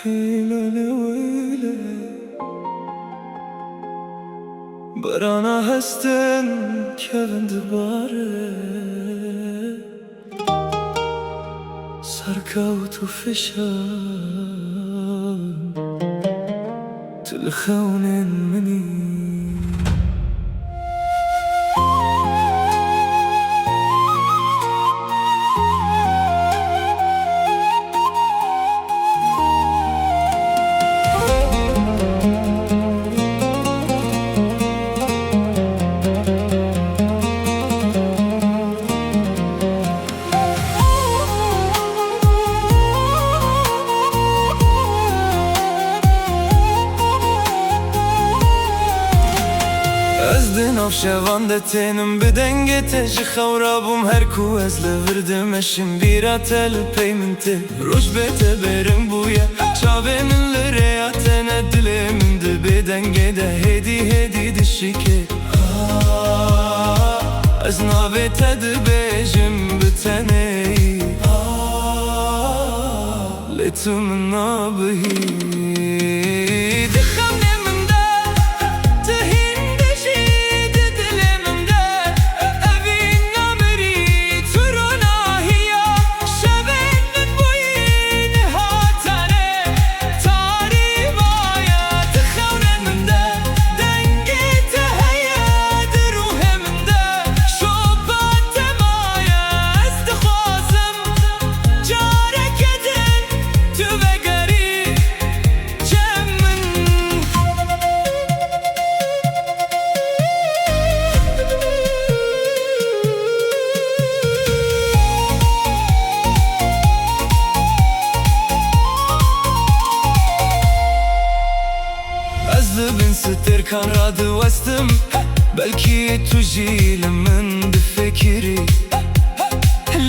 hilale öyle برana هستن کند باره سرکوت و فشان تلخونن منی از دناف شوانده تنم به دنگ تج خورابم هر کو از لوردمشم بیراتل پیمنته روش بته برم بویا چاوه من لریاتن دلمن ده به دنگ ده هدی دشیکه از ناوه تد بیجم بتنه لتم نابهی bin ستر kan radı vastım belki tujilim min fikri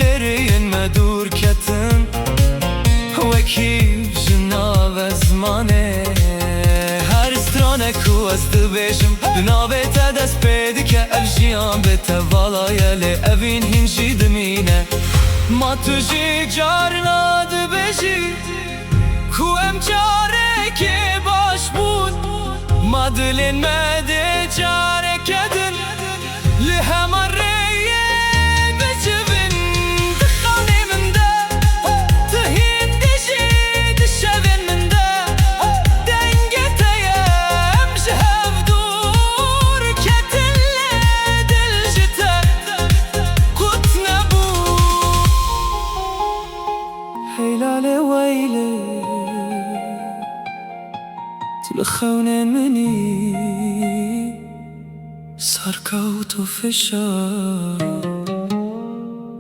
lerin medur ketin vekib jina ve zmane her strane ku astı beşim nabete dest pedike ev jiyan bete valayele evin hinci dimine ma tuji carna de beji ku em care ke baş bud مدلن مده جاره کدن لهم ریه بجبن دخانه من ده تهین دشی دشون من ده دنگت یم شهف دور کتن دل جته قط نبو هیلاله ویله تلخونن مني سركوت وفشار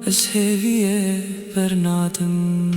از هویه برنادم